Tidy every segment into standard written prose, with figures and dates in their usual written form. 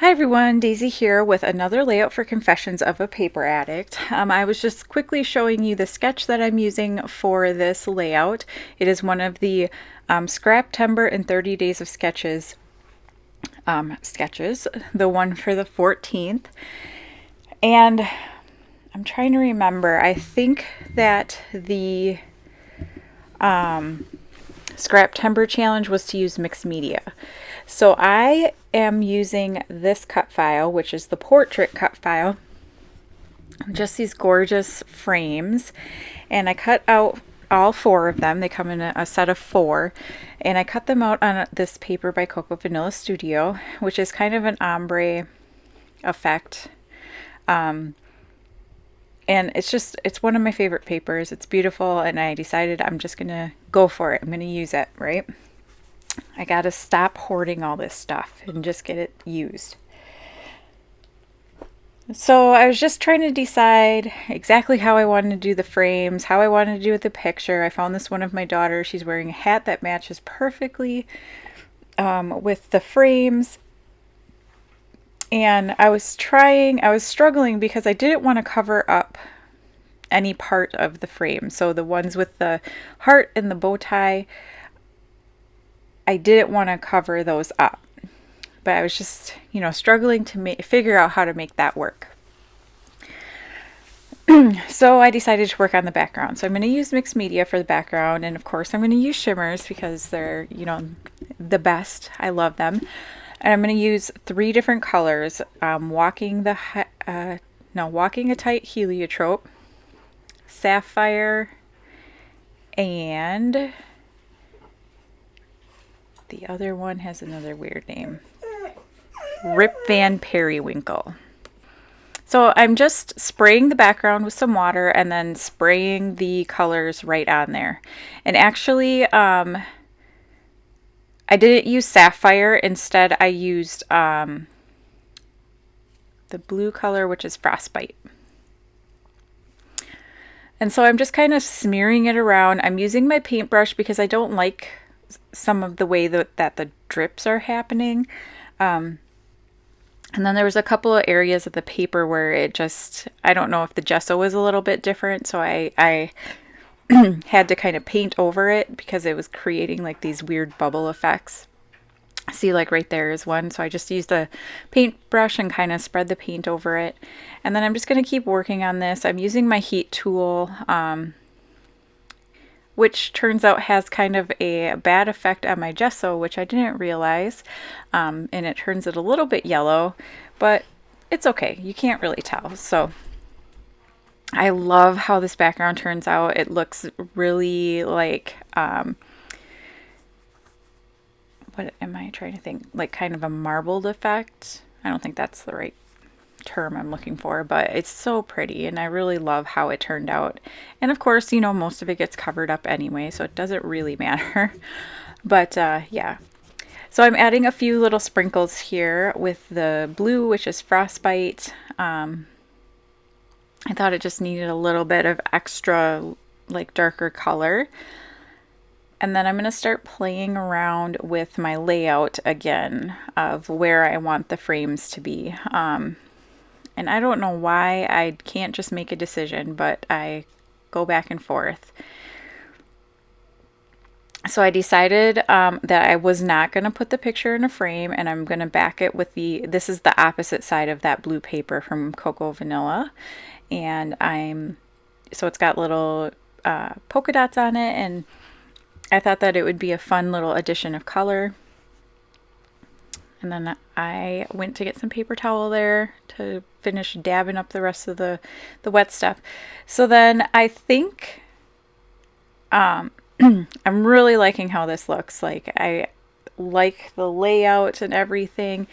Hi everyone, Daisy here with another layout for Confessions of a Paper Addict. I was just quickly showing you the sketch that I'm using for this layout. It is one of the Scraptember and 30 Days of Sketches sketches, the one for the 14th. And I'm trying to remember, I think that the Scraptember challenge was to use mixed media. So I am using this cut file, which is the portrait cut file, just these gorgeous frames, and I cut out all four of them. They come in a set of four, and I cut them out on this paper by Cocoa Vanilla Studio, which is kind of an ombre effect. And it's one of my favorite papers. It's beautiful, and I decided I'm just gonna go for it. I'm gonna use it, right? I gotta stop hoarding all this stuff and just get it used. So I was just trying to decide exactly how I wanted to do the frames, how I wanted to do the picture. I found this one of my daughters. She's wearing a hat that matches perfectly with the frames. And I was struggling because I didn't want to cover up any part of the frame. So the ones with the heart and the bow tie, I didn't want to cover those up. But I was just, struggling to figure out how to make that work. So I decided to work on the background. So I'm going to use mixed media for the background. And of course, I'm going to use shimmers because they're, the best. I love them. And I'm going to use three different colors. Walking a Tight Heliotrope, Sapphire, and the other one has another weird name. Rip Van Periwinkle. So I'm just spraying the background with some water and then spraying the colors right on there. And actually, I didn't use Sapphire. Instead, I used the blue color, which is Frostbite. And so I'm just kind of smearing it around. I'm using my paintbrush because I don't like some of the way that the drips are happening. And then there was a couple of areas of the paper where I don't know if the gesso was a little bit different, so I had to kind of paint over it because it was creating like these weird bubble effects. See, like right there is one, so I just used a paintbrush and kind of spread the paint over it. And then I'm just going to keep working on this. I'm using my heat tool, which turns out has kind of a bad effect on my gesso, which I didn't realize. And it turns it a little bit yellow, but it's okay. You can't really tell. So I love how this background turns out. It looks really like, what am I trying to think? Like kind of a marbled effect. I don't think that's the right term I'm looking for, but it's so pretty and I really love how it turned out. And of course, most of it gets covered up anyway, so it doesn't really matter. But yeah. So I'm adding a few little sprinkles here with the blue, which is Frostbite. I thought it just needed a little bit of extra, like darker color. And then I'm going to start playing around with my layout again of where I want the frames to be. And I don't know why I can't just make a decision, but I go back and forth. So I decided that I was not going to put the picture in a frame, and I'm going to back it with this is the opposite side of that blue paper from Cocoa Vanilla. And so it's got little polka dots on it, and I thought that it would be a fun little addition of color. And then I went to get some paper towel there to finish dabbing up the rest of the wet stuff. So then I think I'm really liking how this looks. Like I like the layout and everything.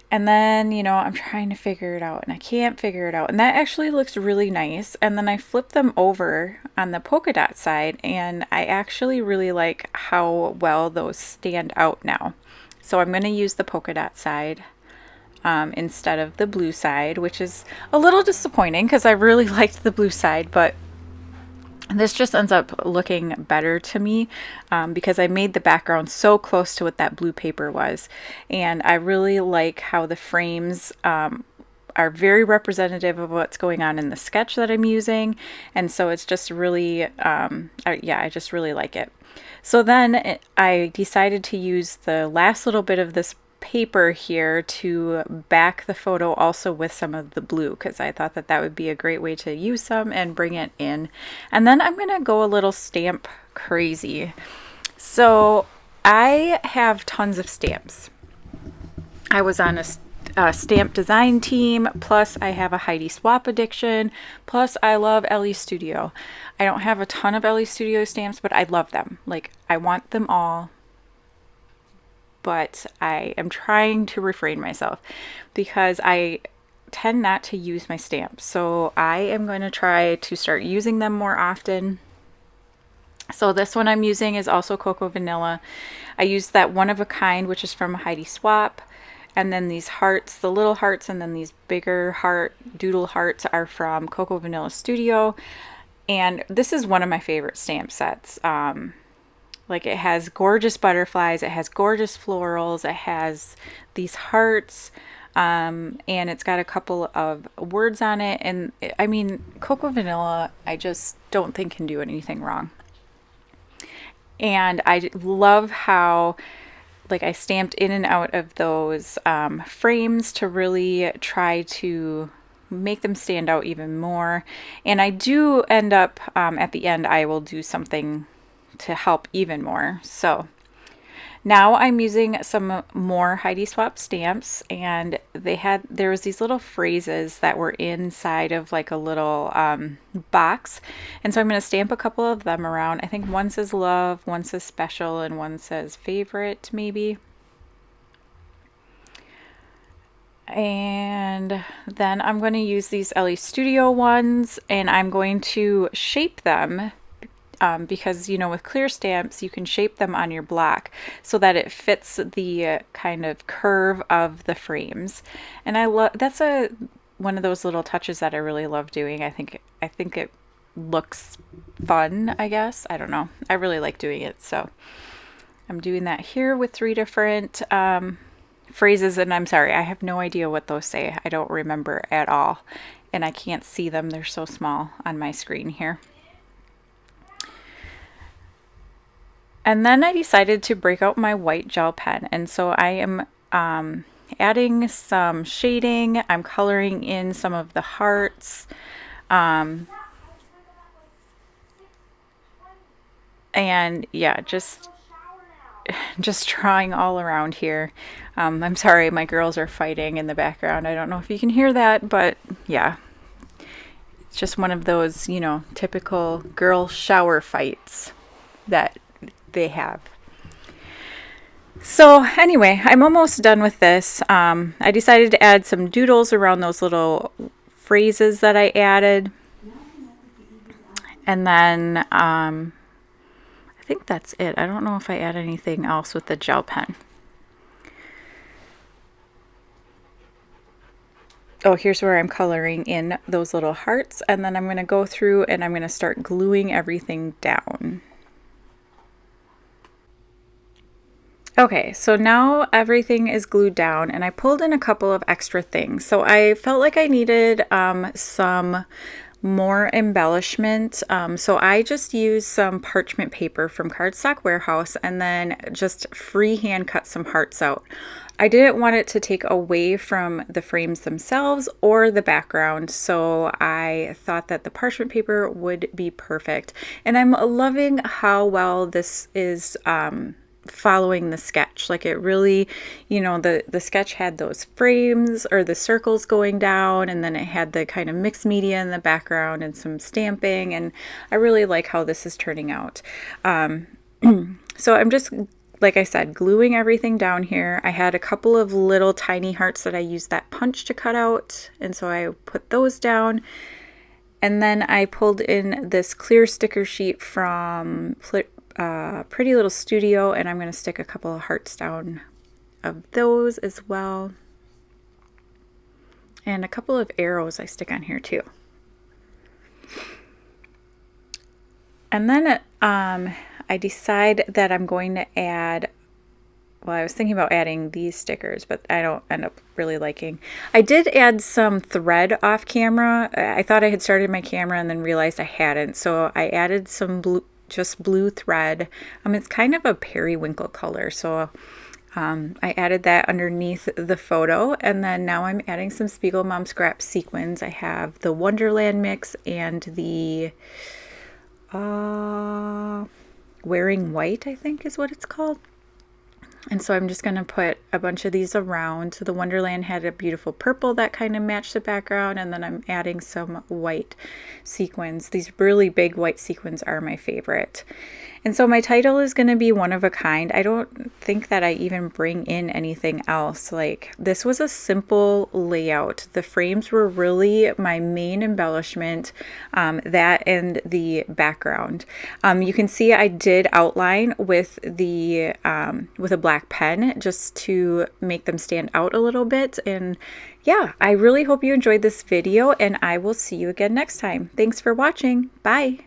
And then, I'm trying to figure it out and I can't figure it out. And that actually looks really nice. And then I flip them over on the polka dot side and I actually really like how well those stand out now. So I'm going to use the polka dot side instead of the blue side, which is a little disappointing because I really liked the blue side, but This just ends up looking better to me because I made the background so close to what that blue paper was. And I really like how the frames are very representative of what's going on in the sketch that I'm using. And so it's just really, yeah, I just really like it. So then I decided to use the last little bit of this paper here to back the photo also with some of the blue, because I thought that that would be a great way to use some and bring it in. And then I'm going to go a little stamp crazy. So I have tons of stamps. I was on a stamp design team, plus I have a Heidi Swap addiction, plus I love LE Studio. I don't have a ton of LE Studio stamps, but I love them. Like, I want them all, but I am trying to refrain myself because I tend not to use my stamps. So I am going to try to start using them more often. So this one I'm using is also Cocoa Vanilla. I used that one of a kind, which is from Heidi Swap. And then these hearts, the little hearts, and then these bigger heart doodle hearts are from Cocoa Vanilla Studio. And this is one of my favorite stamp sets. Like, it has gorgeous butterflies, it has gorgeous florals, it has these hearts, and it's got a couple of words on it. And I mean, Cocoa Vanilla, I just don't think can do anything wrong. And I love how, like, I stamped in and out of those frames to really try to make them stand out even more. And I do end up, at the end, I will do something to help even more. So now I'm using some more Heidi Swap stamps, and there was these little phrases that were inside of like a little box, and so I'm going to stamp a couple of them around. I think one says love, one says special, and one says favorite maybe. And then I'm going to use these LE Studio ones, and I'm going to shape them because, you know, with clear stamps, you can shape them on your block so that it fits the kind of curve of the frames. And I love, that's one of those little touches that I really love doing. I think it looks fun, I guess. I don't know. I really like doing it. So I'm doing that here with 3 different phrases, and I'm sorry, I have no idea what those say. I don't remember at all, and I can't see them. They're so small on my screen here. And then I decided to break out my white gel pen, and so I am adding some shading. I'm coloring in some of the hearts, and yeah, just drawing all around here. I'm sorry, my girls are fighting in the background. I don't know if you can hear that, but yeah, it's just one of those, you know, typical girl shower fights that they have. So anyway, I'm almost done with this. I decided to add some doodles around those little phrases that I added. And then I think that's it. I don't know if I add anything else with the gel pen. Oh, here's where I'm coloring in those little hearts, and then I'm going to go through and I'm going to start gluing everything down. Okay, so now everything is glued down, and I pulled in a couple of extra things. So I felt like I needed some more embellishment. So I just used some parchment paper from Cardstock Warehouse and then just freehand cut some hearts out. I didn't want it to take away from the frames themselves or the background, so I thought that the parchment paper would be perfect. And I'm loving how well this is following the sketch. Like, it really, you know, the sketch had those frames or the circles going down, and then it had the kind of mixed media in the background and some stamping, and I really like how this is turning out. So I'm just, like I said, gluing everything down here. I had a couple of little tiny hearts that I used that punch to cut out, and so I put those down. And then I pulled in this clear sticker sheet from Pretty Little Studio, and I'm going to stick a couple of hearts down of those as well. And a couple of arrows I stick on here too. And then I decide that I'm going to add, well, I was thinking about adding these stickers, but I don't end up really liking. I did add some thread off camera. I thought I had started my camera and then realized I hadn't. So I added some blue, just blue thread. It's kind of a periwinkle color. So I added that underneath the photo, and then now I'm adding some Spiegel Mom Scrap sequins. I have the Wonderland mix and the Wearing White, I think is what it's called. And so I'm just going to put a bunch of these around. So the Wonderland had a beautiful purple that kind of matched the background, and then I'm adding some white sequins. These really big white sequins are my favorite. And so my title is going to be One of a Kind. I don't think that I even bring in anything else. Like, this was a simple layout. The frames were really my main embellishment, that and the background. You can see I did outline with the with a black pen just to make them stand out a little bit. And yeah, I really hope you enjoyed this video, and I will see you again next time. Thanks for watching. Bye.